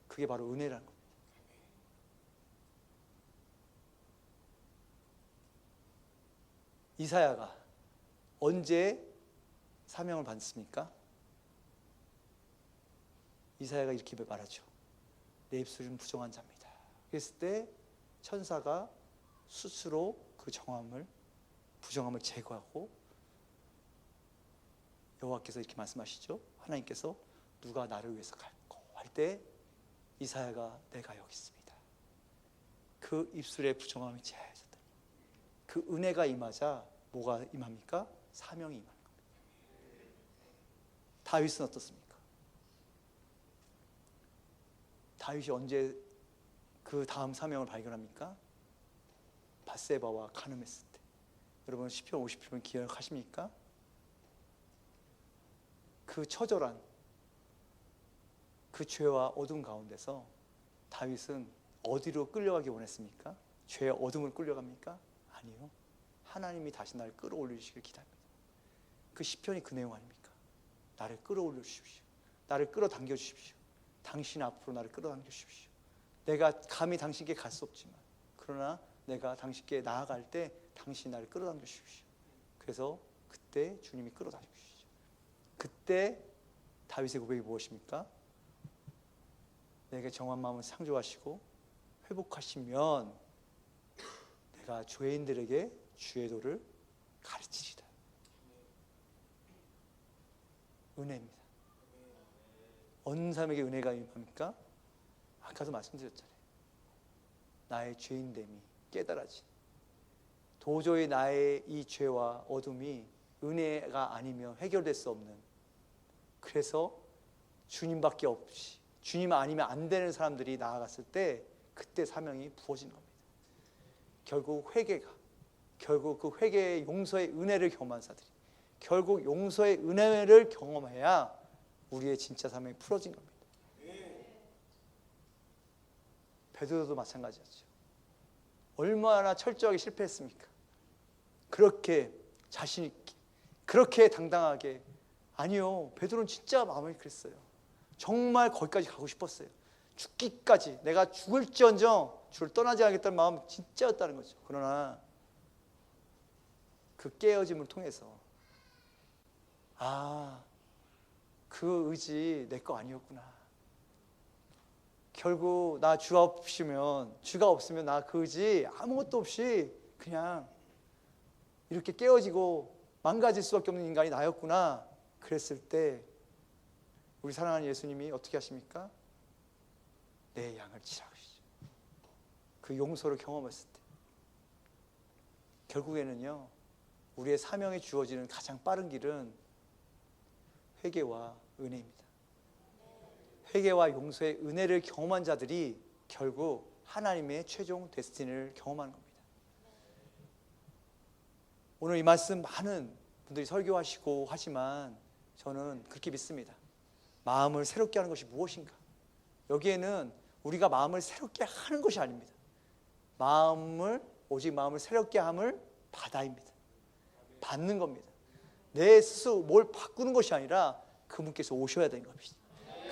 그게 바로 은혜라는 겁니다. 이사야가 언제 사명을 받습니까? 이사야가 이렇게 말하죠. 내 입술은 부정한 자입니다. 그랬을 때 천사가 스스로 그 부정함을 제거하고 여호와께서 이렇게 말씀하시죠. 하나님께서 누가 나를 위해서 갈고 할 때 이사야가 내가 여기 있습니다. 그 입술에 부정함이 제하였다. 그 은혜가 임하자 뭐가 임합니까? 사명이 임하는 겁니다. 다윗은 어떻습니까? 다윗이 언제 그 다음 사명을 발견합니까? 밧세바와 간음했을 때. 여러분 시편 50편 기억하십니까? 그 처절한 그 죄와 어둠 가운데서 다윗은 어디로 끌려가기 원했습니까? 죄의 어둠을 끌려갑니까? 아니요. 하나님이 다시 나를 끌어올리시길 기다립니다. 그 시편이 그 내용 아닙니까? 나를 끌어올려 주십시오. 나를 끌어당겨 주십시오. 당신 앞으로 나를 끌어당겨 주십시오. 내가 감히 당신께 갈 수 없지만 그러나 내가 당신께 나아갈 때 당신이 나를 끌어당겨 주십시오. 그래서 그때 주님이 끌어당겨 주시죠. 그때 다윗의 고백이 무엇입니까? 내게 정한 마음을 창조하시고 회복하시면 내가 죄인들에게 주의 도를 가르치리라. 은혜입니다. 어느 사람에게 은혜가 임합니까? 아까도 말씀드렸잖아요. 나의 죄인됨이 깨달아진, 도저히 나의 이 죄와 어둠이 은혜가 아니면 해결될 수 없는, 그래서 주님밖에 없이 주님 아니면 안 되는 사람들이 나아갔을 때 그때 사명이 부어지는 겁니다. 결국 그 회개의 용서의 은혜를 경험한 자들이 결국 용서의 은혜를 경험해야 우리의 진짜 사명이 풀어진 겁니다. 베드로도 마찬가지였죠. 얼마나 철저하게 실패했습니까? 그렇게 자신 있게, 그렇게 당당하게. 아니요, 베드로는 진짜 마음이 그랬어요. 정말 거기까지 가고 싶었어요. 죽기까지, 내가 죽을지언정 주를 떠나지 않겠다는 마음이 진짜였다는 거죠. 그러나 그 깨어짐을 통해서 그 의지 내 거 아니었구나. 결국 나 주가 없으면 나 그 의지 아무것도 없이 그냥 이렇게 깨어지고 망가질 수밖에 없는 인간이 나였구나. 그랬을 때 우리 사랑하는 예수님이 어떻게 하십니까? 내 양을 치라시죠. 그 용서를 경험했을 때 결국에는요, 우리의 사명이 주어지는 가장 빠른 길은 회개와 은혜입니다. 회개와 용서의 은혜를 경험한 자들이 결국 하나님의 최종 데스티니를 경험하는 겁니다. 오늘 이 말씀 많은 분들이 설교하시고 하지만 저는 그렇게 믿습니다. 마음을 새롭게 하는 것이 무엇인가? 여기에는 우리가 마음을 새롭게 하는 것이 아닙니다. 오직 마음을 새롭게 함을 받아입니다. 받는 겁니다. 내 스스로 뭘 바꾸는 것이 아니라 그분께서 오셔야 되는 겁니다.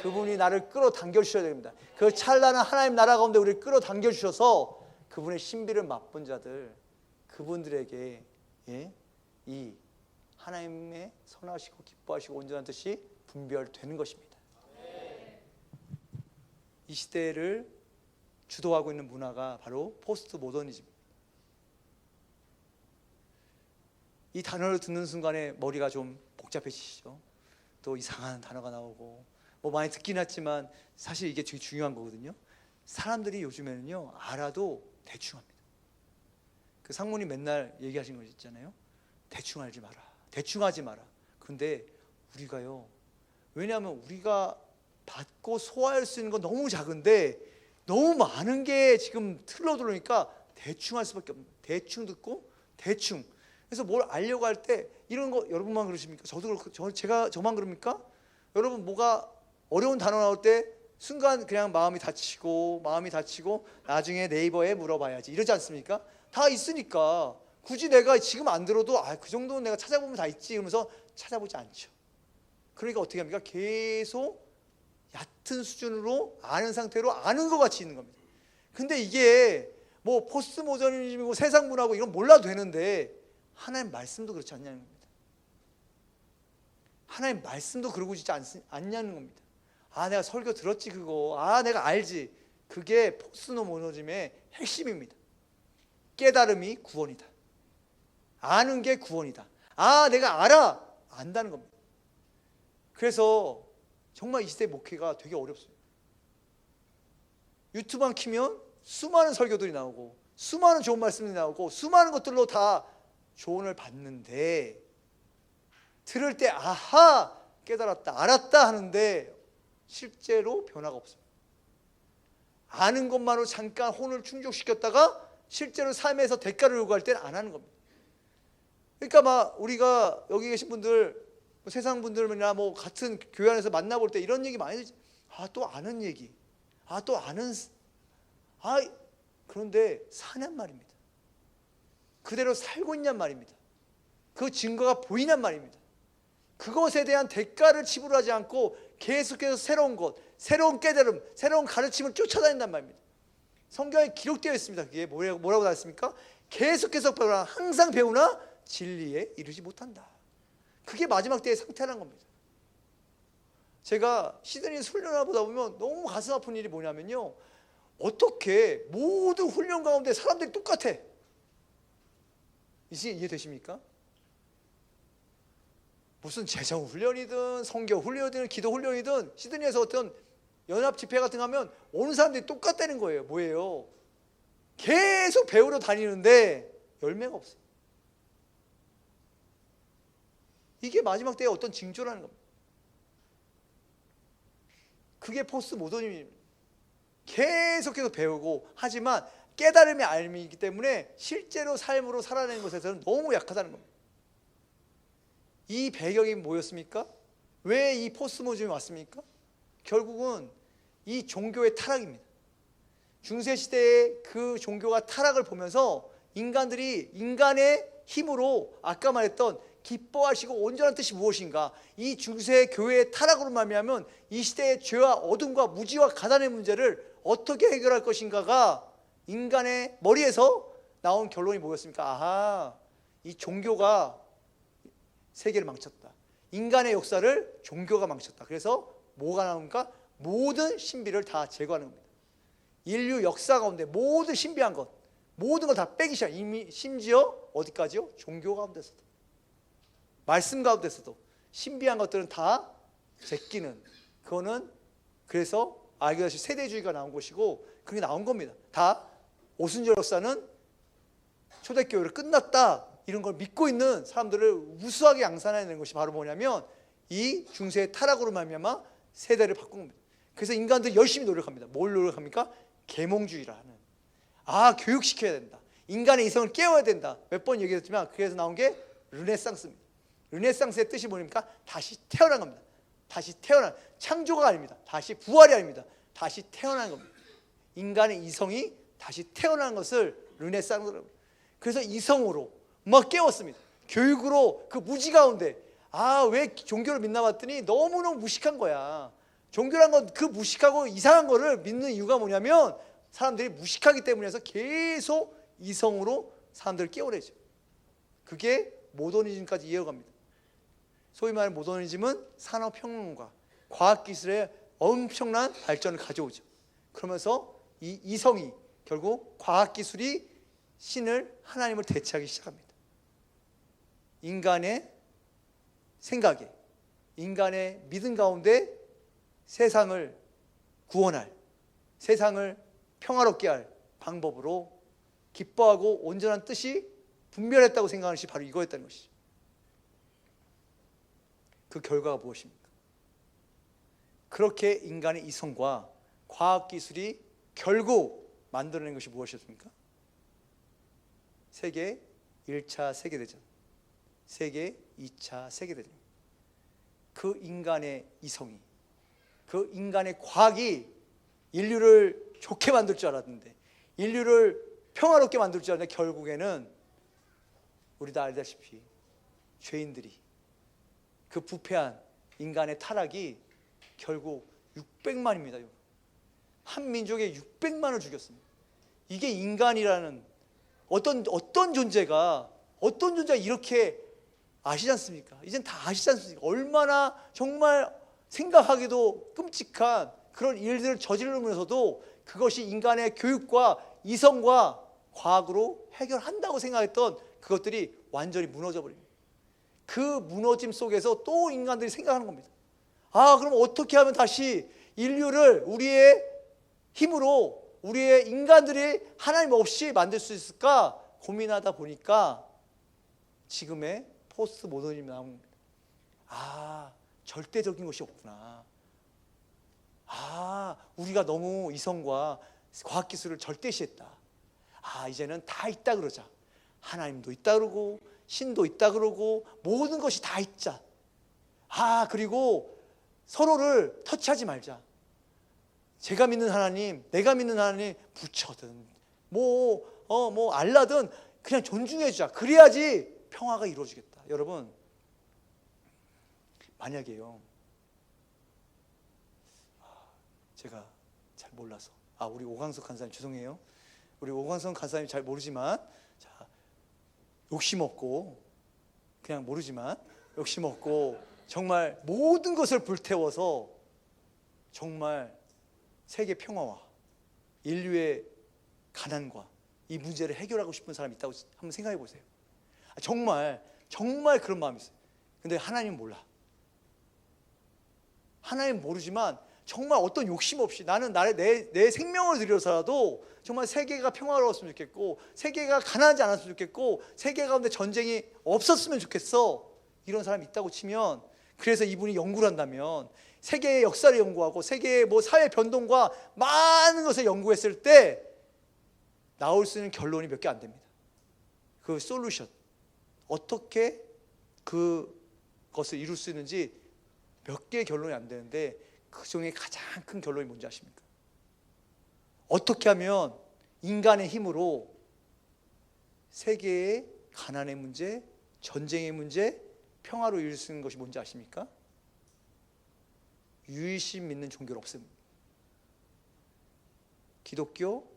그분이 나를 끌어당겨 주셔야 됩니다. 그 찬란한 하나님 나라 가운데 우리를 끌어당겨 주셔서 그분의 신비를 맛본 자들, 그분들에게 이 하나님의 선하시고 기뻐하시고 온전한 뜻이 분별되는 것입니다. 이 시대를 주도하고 있는 문화가 바로 포스트 모더니즘입니다. 이 단어를 듣는 순간에 머리가 좀 복잡해지시죠. 또 이상한 단어가 나오고 뭐 많이 듣긴 했지만 사실 이게 되게 중요한 거거든요. 사람들이 요즘에는요 알아도 대충 합니다. 그 상무님 맨날 얘기하신 거 있잖아요. 대충 알지 마라, 대충 하지 마라. 근데 우리가요, 왜냐하면 우리가 받고 소화할 수 있는 건 너무 작은데 너무 많은 게 지금 틀어 들어오니까 대충 할 수밖에 없는 거예요. 대충 듣고 대충. 그래서 뭘 알려고 할 때 이런 거 여러분만 그러십니까? 저도 그렇고 저만 그럽니까? 여러분 뭐가 어려운 단어 나올 때 순간 그냥 마음이 다치고 나중에 네이버에 물어봐야지 이러지 않습니까? 다 있으니까 굳이 내가 지금 안 들어도 그 정도는 내가 찾아보면 다 있지 이러면서 찾아보지 않죠. 그러니까 어떻게 합니까? 계속 얕은 수준으로 아는 상태로 아는 것 같이 있는 겁니다. 근데 이게 뭐 포스트 모더니즘이고 세상 문화고 이건 몰라도 되는데 하나님 말씀도 그렇지 않냐는 겁니다. 하나님 말씀도 그러고 있지 않냐는 겁니다. 내가 설교 들었지 그거. 내가 알지. 그게 포스트 모더니즘의 핵심입니다. 깨달음이 구원이다. 아는 게 구원이다. 내가 알아. 안다는 겁니다. 그래서 정말 이 시대 목회가 되게 어렵습니다. 유튜브만 키면 수많은 설교들이 나오고 수많은 좋은 말씀이 나오고 수많은 것들로 다 조언을 받는데 들을 때 아하 깨달았다 알았다 하는데 실제로 변화가 없습니다. 아는 것만으로 잠깐 혼을 충족시켰다가 실제로 삶에서 대가를 요구할 때는 안 하는 겁니다. 그러니까 막 우리가 여기 계신 분들 세상 분들이나 뭐 같은 교회 안에서 만나볼 때 이런 얘기 많이 듣지. 또 아는 얘기. 또 아는 그런데 사냔 말입니다. 그대로 살고 있냔 말입니다. 그 증거가 보이냔 말입니다. 그것에 대한 대가를 지불하지 않고 계속해서 새로운 것, 새로운 깨달음, 새로운 가르침을 쫓아다닌단 말입니다. 성경에 기록되어 있습니다. 그게 뭐라고 나 있습니까? 계속해서 배우나 항상 배우나 진리에 이르지 못한다. 그게 마지막 때의 상태라는 겁니다. 제가 시드니에서 훈련을 보다 보면 너무 가슴 아픈 일이 뭐냐면요, 어떻게 모든 훈련 가운데 사람들이 똑같아. 이해되십니까? 무슨 재정 훈련이든 성경 훈련이든 기도 훈련이든 시드니에서 어떤 연합 집회 같은 거 하면 오는 사람들이 똑같다는 거예요. 뭐예요? 계속 배우러 다니는데 열매가 없어요. 이게 마지막 때의 어떤 징조라는 겁니다. 그게 포스트 모더니즘입니다. 계속해서 배우고 하지만 깨달음의 알미이기 때문에 실제로 삶으로 살아내는 것에서는 너무 약하다는 겁니다. 이 배경이 뭐였습니까? 왜 이 포스트 모더니즘이 왔습니까? 결국은 이 종교의 타락입니다. 중세시대의 그 종교가 타락을 보면서 인간들이 인간의 힘으로 아까 말했던 기뻐하시고 온전한 뜻이 무엇인가, 이 중세 교회의 타락으로 말미암은 이 시대의 죄와 어둠과 무지와 가난의 문제를 어떻게 해결할 것인가가 인간의 머리에서 나온 결론이 뭐였습니까? 이 종교가 세계를 망쳤다. 인간의 역사를 종교가 망쳤다. 그래서 뭐가 나옵니까? 모든 신비를 다 제거하는 겁니다. 인류 역사 가운데 모든 신비한 것, 모든 걸 다 빼기 시작. 이미 심지어 어디까지요? 종교 가운데서도, 말씀 가운데서도 신비한 것들은 다 제끼는, 그거는 그래서 알기다시피 세대주의가 나온 것이고 그게 나온 겁니다. 다 오순절 역사는 초대교회로 끝났다, 이런 걸 믿고 있는 사람들을 우수하게 양산해내는 것이 바로 뭐냐면 이 중세의 타락으로 말미암아 세대를 바꾼 겁니다. 그래서 인간들이 열심히 노력합니다. 뭘 노력합니까? 계몽주의라는, 교육시켜야 된다, 인간의 이성을 깨워야 된다, 몇 번 얘기했지만 그래서 나온 게 르네상스입니다. 르네상스의 뜻이 뭡니까? 다시 태어난 겁니다. 다시 태어난, 창조가 아닙니다. 다시 부활이 아닙니다. 다시 태어난 겁니다. 인간의 이성이 다시 태어난 것을 르네상스라고 합니다. 그래서 이성으로 막 깨웠습니다. 교육으로 그 무지 가운데 왜 종교를 믿나 봤더니 너무너무 무식한 거야. 종교란 건 그 무식하고 이상한 거를 믿는 이유가 뭐냐면 사람들이 무식하기 때문에 해서 계속 이성으로 사람들을 깨워내죠. 그게 모더니즘까지 이어갑니다. 소위 말하는 모더니즘은 산업혁명과 과학기술의 엄청난 발전을 가져오죠. 그러면서 이 이성이 결국 과학기술이 신을, 하나님을 대체하기 시작합니다. 인간의 생각에, 인간의 믿음 가운데 세상을 구원할, 세상을 평화롭게 할 방법으로 기뻐하고 온전한 뜻이 분별했다고 생각하는 것이 바로 이거였다는 것이죠. 그 결과가 무엇입니까? 그렇게 인간의 이성과 과학기술이 결국 만들어낸 것이 무엇이었습니까? 세계 1차 세계대전, 세계 2차 세계대전. 그 인간의 이성이, 그 인간의 과학이 인류를 좋게 만들 줄 알았는데, 인류를 평화롭게 만들 줄 알았는데, 결국에는 우리 다 알다시피 죄인들이, 그 부패한 인간의 타락이 결국 600만입니다. 한 민족에 600만을 죽였습니다. 이게 인간이라는 어떤 존재가 이렇게 아시지 않습니까? 이젠 다 아시지 않습니까? 얼마나 정말 생각하기도 끔찍한 그런 일들을 저지르면서도 그것이 인간의 교육과 이성과 과학으로 해결한다고 생각했던 그것들이 완전히 무너져 버립니다. 그 무너짐 속에서 또 인간들이 생각하는 겁니다. 그럼 어떻게 하면 다시 인류를 우리의 힘으로, 우리의 인간들이 하나님 없이 만들 수 있을까 고민하다 보니까 지금의 포스트 모더니즘이 나온 겁니다. 절대적인 것이 없구나. 우리가 너무 이성과 과학기술을 절대시했다. 이제는 다 있다 그러자. 하나님도 있다 그러고 신도 있다 그러고 모든 것이 다 있자. 그리고 서로를 터치하지 말자. 제가 믿는 하나님, 내가 믿는 하나님, 부처든 알라든 그냥 존중해 주자. 그래야지 평화가 이루어지겠다. 여러분, 만약에요, 제가 잘 몰라서 우리 오광석 간사님 죄송해요. 우리 오광석 간사님 잘 모르지만, 욕심 없고 그냥 모르지만 욕심 없고 정말 모든 것을 불태워서 정말 세계 평화와 인류의 가난과 이 문제를 해결하고 싶은 사람이 있다고 한번 생각해 보세요. 정말 그런 마음이 있어요. 근데 하나님은 몰라. 하나님은 모르지만 정말 어떤 욕심 없이 나는 내 생명을 들여서라도 정말 세계가 평화로웠으면 좋겠고, 세계가 가난하지 않았으면 좋겠고, 세계 가운데 전쟁이 없었으면 좋겠어. 이런 사람이 있다고 치면, 그래서 이분이 연구를 한다면 세계의 역사를 연구하고 세계의 사회 변동과 많은 것을 연구했을 때 나올 수 있는 결론이 몇 개 안 됩니다. 그 솔루션, 어떻게 그것을 이룰 수 있는지 몇 개의 결론이 안 되는데, 그 중에 가장 큰 결론이 뭔지 아십니까? 어떻게 하면 인간의 힘으로 세계의 가난의 문제, 전쟁의 문제, 평화로 이룰 수 있는 것이 뭔지 아십니까? 유일신 믿는 종교를 없앱니다. 기독교,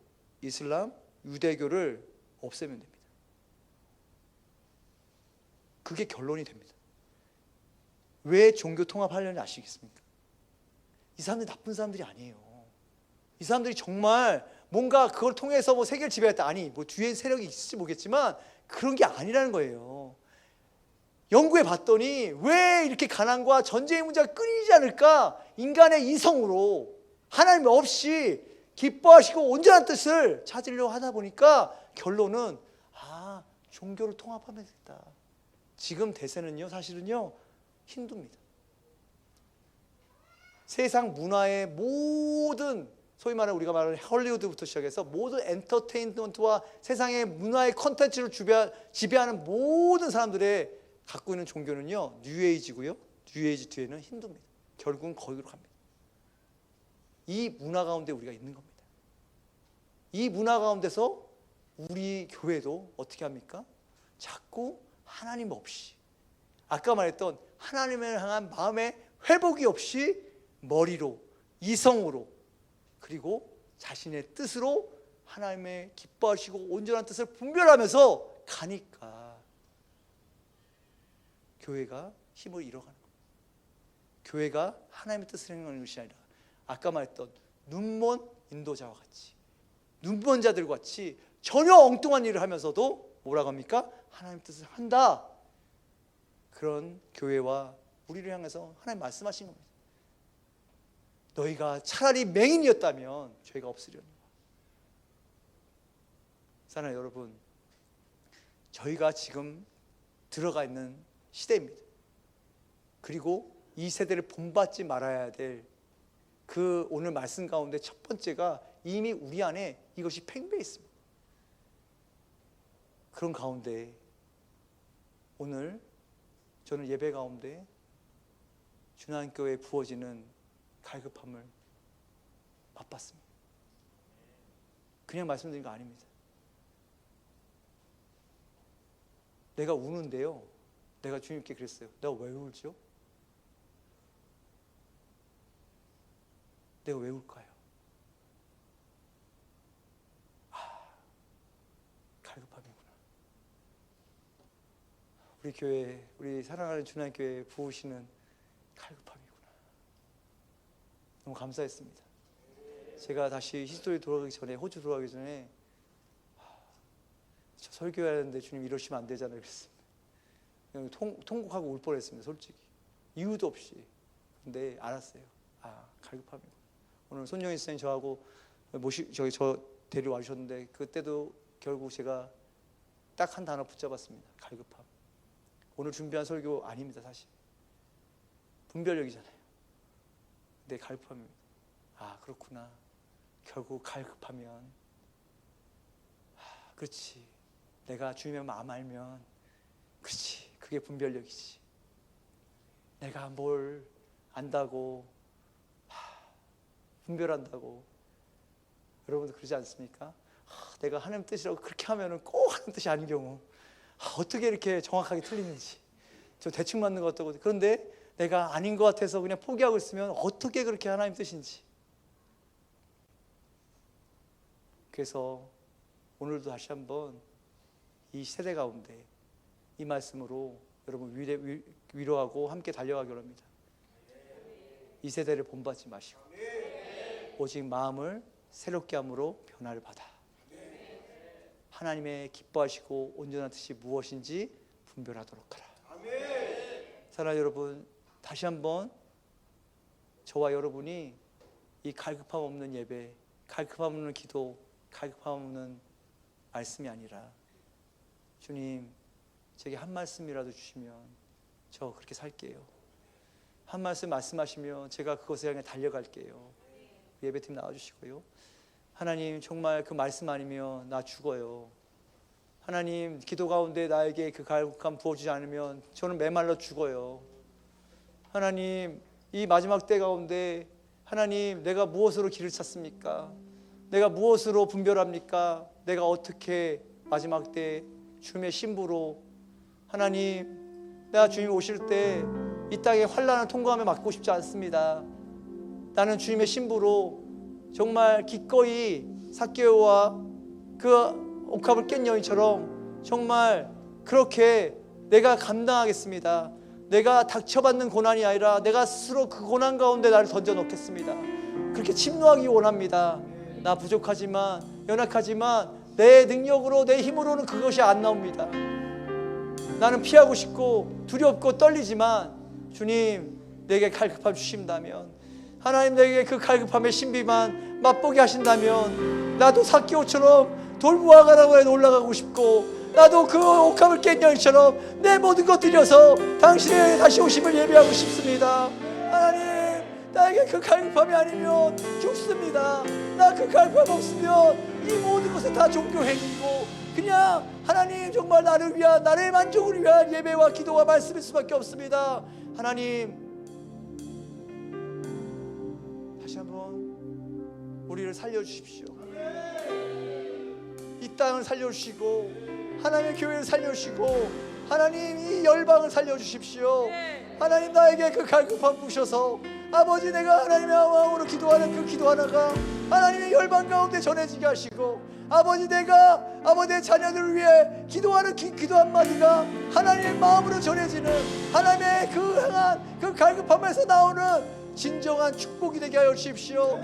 이슬람, 유대교를 없애면 됩니다. 그게 결론이 됩니다. 왜 종교 통합하려는지 아시겠습니까? 이 사람들이 나쁜 사람들이 아니에요. 이 사람들이 정말 뭔가 그걸 통해서 세계를 지배했다. 뒤에 세력이 있을지 모르겠지만 그런 게 아니라는 거예요. 연구해 봤더니 왜 이렇게 가난과 전쟁의 문제가 끊이지 않을까? 인간의 이성으로 하나님 없이 기뻐하시고 온전한 뜻을 찾으려고 하다 보니까 결론은 종교를 통합하면 되겠다. 지금 대세는요, 사실은요, 힌두입니다. 세상 문화의 모든, 소위 말하는 우리가 말하는 헐리우드부터 시작해서 모든 엔터테인먼트와 세상의 문화의 컨텐츠를 지배하는 모든 사람들의 갖고 있는 종교는요, 뉴에이지고요. 뉴에이지 뒤에는 힌두입니다. 결국은 거기로 갑니다. 이 문화 가운데 우리가 있는 겁니다. 이 문화 가운데서 우리 교회도 어떻게 합니까? 자꾸 하나님 없이, 아까 말했던 하나님을 향한 마음의 회복이 없이 머리로, 이성으로, 그리고 자신의 뜻으로 하나님의 기뻐하시고 온전한 뜻을 분별하면서 가니까 교회가 힘을 잃어가는 거예요. 교회가 하나님의 뜻을 행하는 것이 아니라 아까 말했던 눈먼 인도자와 같이, 눈먼 자들과 같이 전혀 엉뚱한 일을 하면서도 뭐라고 합니까? 하나님의 뜻을 한다. 그런 교회와 우리를 향해서 하나님 말씀하신 겁니다. 너희가 차라리 맹인이었다면 죄가 없으려니와. 사랑하는 여러분, 저희가 지금 들어가 있는 시대입니다. 그리고 이 세대를 본받지 말아야 될 그 오늘 말씀 가운데 첫 번째가 이미 우리 안에 이것이 팽배해 있습니다. 그런 가운데 오늘 저는 예배 가운데 주나님교회에 부어지는 갈급함을 맛봤습니다. 그냥 말씀드린 거 아닙니다. 내가 우는데요, 내가 주님께 그랬어요. 내가 왜 울죠? 내가 왜 울까요? 갈급함이구나. 우리 교회, 우리 사랑하는 주나님교회에 부으시는 갈급함이구나. 너무 감사했습니다. 제가 다시 히스토리 돌아가기 전에, 호주 돌아가기 전에 저 설교해야 하는데 주님 이러시면 안 되잖아요 그랬습니다. 그냥 통곡하고 울 뻔했습니다. 솔직히 이유도 없이. 근데 알았어요. 갈급함이구나. 오늘 손정희 선생님 저하고 저 데리러 와주셨는데 그때도 결국 제가 딱 한 단어 붙잡았습니다. 갈급함. 오늘 준비한 설교 아닙니다. 사실 분별력이잖아요. 근데 갈급함입니다. 그렇구나. 결국 갈급하면 그렇지, 내가 주님의 마음 알면 그렇지, 그게 분별력이지. 내가 뭘 안다고 분별한다고. 여러분도 그러지 않습니까? 내가 하나님 뜻이라고 그렇게 하면은 꼭 하나님 뜻이 아닌 경우, 어떻게 이렇게 정확하게 틀리는지, 저 대충 맞는 것 같다고. 그런데 내가 아닌 것 같아서 그냥 포기하고 있으면 어떻게 그렇게 하나님 뜻인지. 그래서 오늘도 다시 한번 이 세대 가운데 이 말씀으로 여러분 위로하고 함께 달려가기로 합니다. 이 세대를 본받지 마시고 오직 마음을 새롭게 함으로 변화를 받아 하나님의 기뻐하시고 온전한 뜻이 무엇인지 분별하도록 하라. 사랑하는 여러분, 다시 한번 저와 여러분이 이 갈급함 없는 예배, 갈급함 없는 기도, 갈급함 없는 말씀이 아니라 주님, 제게 한 말씀이라도 주시면 저 그렇게 살게요. 한 말씀 말씀하시면 제가 그것을 향해 달려갈게요. 예배팀 나와주시고요. 하나님, 정말 그 말씀 아니면 나 죽어요. 하나님, 기도 가운데 나에게 그 갈급함 부어주지 않으면 저는 메말라 죽어요. 하나님, 이 마지막 때 가운데 하나님, 내가 무엇으로 길을 찾습니까? 내가 무엇으로 분별합니까? 내가 어떻게 마지막 때 주님의 신부로, 하나님, 내가 주님 오실 때 이 땅에 환난을 통과하며 맞고 싶지 않습니다. 나는 주님의 신부로 정말 기꺼이 삭개오와 그 옥합을 깬 여인처럼 정말 그렇게 내가 감당하겠습니다. 내가 닥쳐받는 고난이 아니라 내가 스스로 그 고난 가운데 나를 던져놓겠습니다. 그렇게 침노하기 원합니다. 나 부족하지만, 연약하지만 내 능력으로, 내 힘으로는 그것이 안 나옵니다. 나는 피하고 싶고 두렵고 떨리지만 주님, 내게 갈급함 주신다면, 하나님 내게 그 갈급함의 신비만 맛보게 하신다면 나도 삭개오처럼 돌무화과나무에 올라가고 싶고, 나도 그 옥합을 깬 여인처럼 내 모든 것 드려서 당신의 다시 오심을 예배하고 싶습니다. 하나님, 나에게 그 갈급함이 아니면 죽습니다. 나 그 갈급함 없으면 이 모든 것은 다 종교행위고 그냥 하나님, 정말 나를 위한, 나의 만족을 위한 예배와 기도와 말씀일 수밖에 없습니다. 하나님, 다시 한번 우리를 살려주십시오. 이 땅을 살려주시고 하나님의 교회를 살려주시고 하나님, 이 열방을 살려주십시오. 하나님, 나에게 그 갈급함 부셔서 아버지, 내가 하나님의 마음으로 기도하는 그 기도 하나가 하나님의 열방 가운데 전해지게 하시고, 아버지, 내가 아버지의 자녀들을 위해 기도하는 기도 한마디가 하나님의 마음으로 전해지는 하나님의 그 향한 그 갈급함에서 나오는 진정한 축복이 되게 하여 주십시오.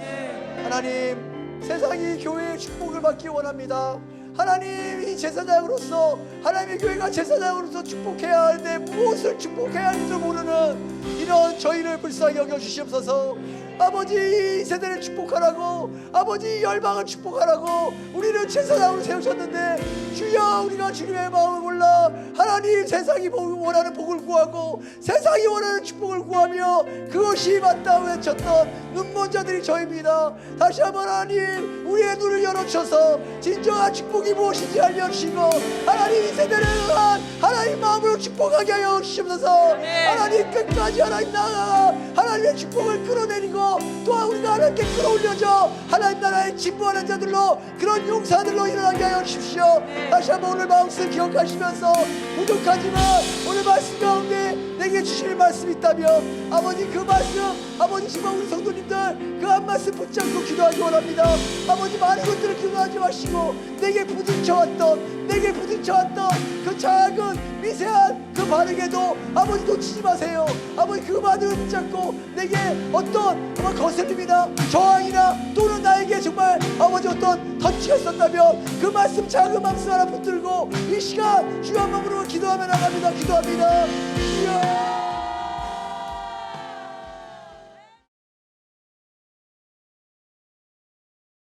하나님, 세상이 교회의 축복을 받기 원합니다. 하나님 이 제사장으로서 하나님의 교회가 제사장으로서 축복해야 하는데 무엇을 축복해야 할지도 모르는 이런 저희를 불쌍히 여겨주시옵소서. 아버지 이 세대를 축복하라고, 아버지 열방을 축복하라고 우리를 제사장으로 세우셨는데 주여 우리가 주님의 마음을 몰라 하나님 세상이 원하는 복을 구하고 세상이 원하는 축복을 구하며 그것이 맞다 외쳤던 눈먼 자들이 저희입니다. 다시 한번 하나님 우리의 눈을 열어주셔서 진정한 축복이 무엇인지 알려주시고 하나님 이 세대를 향한 하나님 마음으로 축복하게 하여 주시옵소서. 하나님 끝까지 하나님 나아가 하나님의 축복을 끌어내리고 또한 우리가 하나님께 끌어올려져 하나님 나라의 진보하는 자들로 그런 용사들로 일어나게 하여 주십시오. 다시 한번 오늘 마음씀 기억하시면서 부족하지만 오늘 말씀 가운데 내게 주실 말씀이 있다면 아버지 그 말씀 아버지 지금 우리 성도님들 그 한 말씀 붙잡고 기도하기 원합니다. 아버지 많은 것들을 기도하지 마시고 내게 부딪혀왔던 그 작은 미세한 그 반응에도 아버지 놓치지 마세요. 아버지 그 반응을 붙잡고 내게 어떤 거슬림이나 저항이나 또는 나에게 정말 아버지 어떤 터치가 있었다면 그 말씀 작은 말씀 하나 붙들고 이 시간 주여 한 마음으로 기도하며 나갑니다. 기도합니다. 주여